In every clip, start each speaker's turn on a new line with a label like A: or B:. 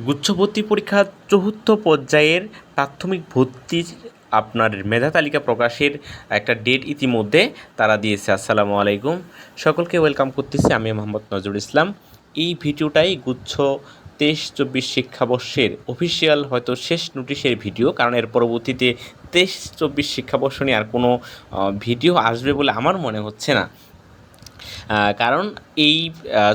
A: গুচ্ছ ভর্তি পরীক্ষার চতুর্থ পর্যায়ের প্রাথমিক ভর্তির আপনার মেধা তালিকা প্রকাশের একটা ডেট ইতিমধ্যে তারা দিয়েছে। আসসালামু আলাইকুম, সকলকে ওয়েলকাম করতেছি। আমি মোহাম্মদ নজরুল ইসলাম। এই ভিডিওটাই গুচ্ছ 23-24 শিক্ষাবর্ষের অফিসিয়াল হয়তো শেষ নোটিশের ভিডিও, কারণ এর পরবর্তীতে 23-24 শিক্ষাবর্ষ নিয়ে আর কোনো ভিডিও আসবে বলে আমার মনে হচ্ছে না। কারণ এই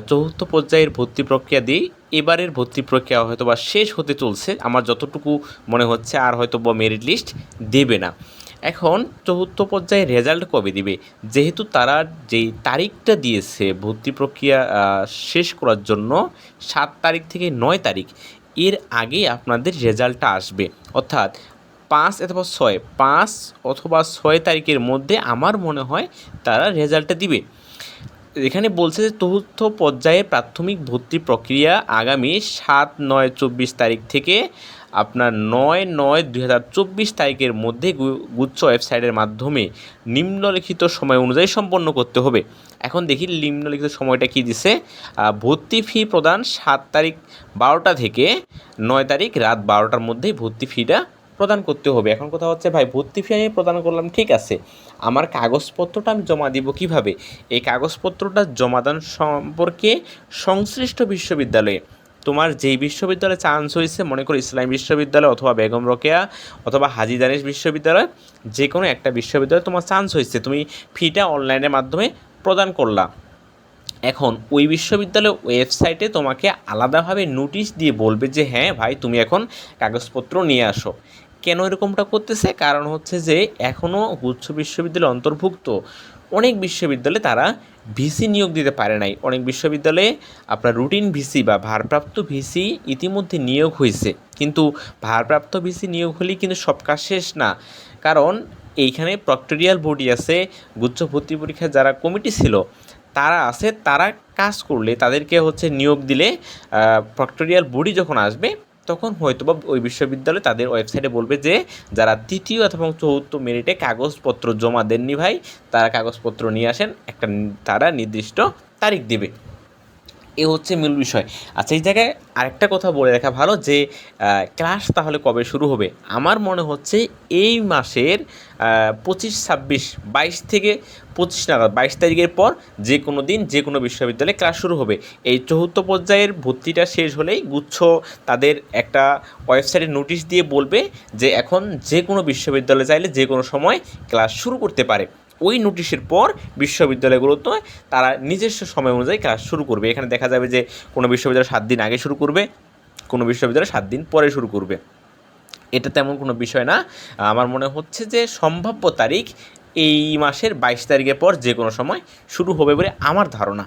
A: চতুর্থ পর্যায়ের ভর্তি প্রক্রিয়া দিয়ে এবারের ভর্তি প্রক্রিয়া হয়তো বা শেষ হতে চলছে আমার যতটুকু মনে হচ্ছে, আর হয়তো বা মেরিট লিস্ট দেবে না। এখন চতুর্থ পর্যায়ে রেজাল্ট কবে দিবে? যেহেতু তারা যেই তারিখটা দিয়েছে ভর্তি প্রক্রিয়া শেষ করার জন্য 7 তারিখ থেকে 9 তারিখ, এর আগে আপনাদের রেজাল্টটা আসবে। অর্থাৎ 5 অথবা 6 তারিখের মধ্যে আমার মনে হয় তারা রেজাল্টটা দিবে। এখানে বলছে যে চতুর্থ পর্যায়ে প্রাথমিক ভর্তি প্রক্রিয়া আগামী 7-9-24 তারিখ থেকে আপনার 9-9-2024 তারিখের মধ্যে গুচ্ছ ওয়েবসাইটের মাধ্যমে নিম্নলিখিত সময় অনুযায়ী সম্পন্ন করতে হবে। এখন দেখি নিম্নলিখিত সময়টা কী দিছে। ভর্তি ফি প্রদান 7 তারিখ 12টা থেকে 9 তারিখ রাত 12টার মধ্যেই ভর্তি ফিটা প্রদান করতে হবে। এখন কথা হচ্ছে, ভাই ভর্তি ফি আমি প্রদান করলাম, ঠিক আছে, আমার কাগজপত্রটা আমি জমা দিব কিভাবে? এই কাগজপত্রটা জমাদান সম্পর্কে সংশ্লিষ্ট বিশ্ববিদ্যালয়ে, তোমার যেই বিশ্ববিদ্যালয়ে চান্স হয়েছে, মনে করো ইসলামী বিশ্ববিদ্যালয় অথবা বেগম রোকেয়া অথবা হাজী দানেশ বিশ্ববিদ্যালয়, যে কোনো একটা বিশ্ববিদ্যালয়ে তোমার চান্স হয়েছে, তুমি ফিটা অনলাইনের মাধ্যমে প্রদান করলা। এখন ওই বিশ্ববিদ্যালয়ের ওয়েবসাইটে তোমাকে আলাদাভাবে নোটিশ দিয়ে বলবে যে হ্যাঁ ভাই, তুমি এখন কাগজপত্র নিয়ে আসো। কেন এরকমটা করতেছে? কারণ হচ্ছে যে এখনও গুচ্ছ বিশ্ববিদ্যালয়ের অন্তর্ভুক্ত অনেক বিশ্ববিদ্যালয়ে তারা ভিসি নিয়োগ দিতে পারে নাই। অনেক বিশ্ববিদ্যালয়ে আপনার রুটিন ভিসি বা ভারপ্রাপ্ত ভিসি ইতিমধ্যে নিয়োগ হয়েছে, কিন্তু ভারপ্রাপ্ত ভিসি নিয়োগ হলেই কিন্তু সব কাজ শেষ না। কারণ এইখানে প্রক্টোরিয়াল বডি আছে, গুচ্ছ ভর্তি পরীক্ষার যারা কমিটি ছিল তারা আছে, তারা কাজ করলে তাদেরকে নিয়োগ দিলে প্রক্টোরিয়াল বডি যখন আসবে তখন হয়তোবা ওই বিশ্ববিদ্যালয় তাদের ওয়েবসাইটে বলবে যে যারা তৃতীয় অথবা চতুর্থ মেরিটে কাগজপত্র জমা দেননি ভাই, তারা কাগজপত্র নিয়ে আসেন, একটা তারা নির্দিষ্ট তারিখ দেবে। এ হচ্ছে মূল বিষয়। আচ্ছা, এই জায়গায় আরেকটা কথা বলে রাখা ভালো যে ক্লাস তাহলে কবে শুরু হবে? আমার মনে হচ্ছে এই মাসের 25-26, 22 থেকে 25 নাগাদ, 22 তারিখের পর যে কোনো দিন যে কোনো বিশ্ববিদ্যালয়ে ক্লাস শুরু হবে। এই চতুর্থ পর্যায়ের ভর্তিটা শেষ হলেই গুচ্ছ তাদের একটা ওয়েবসাইটে নোটিশ দিয়ে বলবে যে এখন যে কোনো বিশ্ববিদ্যালয়ে চাইলে যে কোনো সময় ক্লাস শুরু করতে পারে। ওই নোটিশের পর বিশ্ববিদ্যালয়গুলোতে তারা নিজস্ব সময় অনুযায়ী ক্লাস শুরু করবে। এখানে দেখা যাবে যে কোনো বিশ্ববিদ্যালয় 7 দিন আগে শুরু করবে, কোনো বিশ্ববিদ্যালয় 7 দিন পরে শুরু করবে। এটা তেমন কোনো বিষয় না। আমার মনে হচ্ছে যে সম্ভাব্য তারিখ এই মাসের 22 তারিখের পর যে কোনো সময় শুরু হবে বলে আমার ধারণা।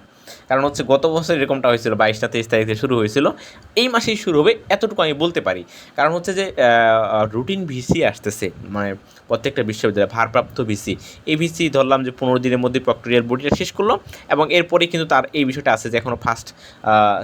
A: কারণ গত বছর এরকমটা হয়েছিল, 22-23 তারিখে শুরু হয়েছিল, এই মাসেই শুরু হবে এতটুকু আমি বলতে পারি। কারণ যে রুটিন ভিসি আসতেছে, মানে প্রত্যেকটা বিশ্ববিদ্যালয়ে ভারপ্রাপ্ত ভিসি, এই ভিসি ধরলাম যে 15 দিনের মধ্যে প্রক্রিয়ার বডিটা শেষ করলো, এবং এরপরে কিন্তু তার এই বিষয়টা আছে যে এখনও ফার্স্ট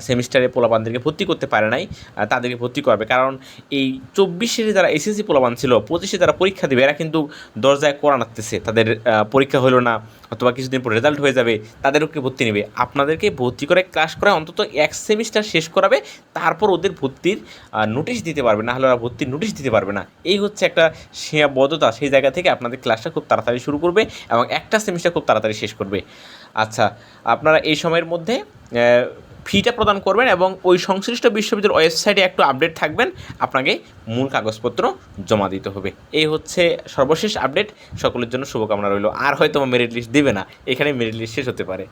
A: সেমিস্টারে পোলাপানদেরকে ভর্তি করতে পারে নাই, তাদেরকে ভর্তি করবে। কারণ এই 24-এর যারা এসএসসি পোলাপান ছিল, 25-এ যারা পরীক্ষা দেবে, এরা কিন্তু দরজায় কড়া নাড়তেছে, তাদের পরীক্ষা হলো না অথবা কিছুদিন পর রেজাল্ট হয়ে যাবে, তাদেরকে ভর্তি নেবে। আপনাদেরকে ভর্তি করে ক্লাস করে অন্তত এক সেমিস্টার শেষ করাবে, তারপর ওদের ভর্তির নোটিশ দিতে পারবে, না হলে ওরা ভর্তির নোটিশ দিতে পারবে না। এই হচ্ছে একটা সীমাবদ্ধতা। সেই জায়গা থেকে আপনাদের ক্লাসটা খুব তাড়াতাড়ি শুরু করবে এবং একটা সেমিস্টার খুব তাড়াতাড়ি শেষ করবে। আচ্ছা, আপনারা এই সময়ের মধ্যে ফিটা প্রদান করবেন এবং ওই সংশ্লিষ্ট বিশ্ববিদ্যালয়ের ওয়েবসাইটে একটু আপডেট থাকবেন, আপনাকে মূল কাগজপত্র জমা দিতে হবে। এই হচ্ছে সর্বশেষ আপডেট। সকলের জন্য শুভকামনা রইল। আর হয়তো মেরিট লিস্ট দেবে না, এখানে মেরিট লিস্ট শেষ হতে পারে।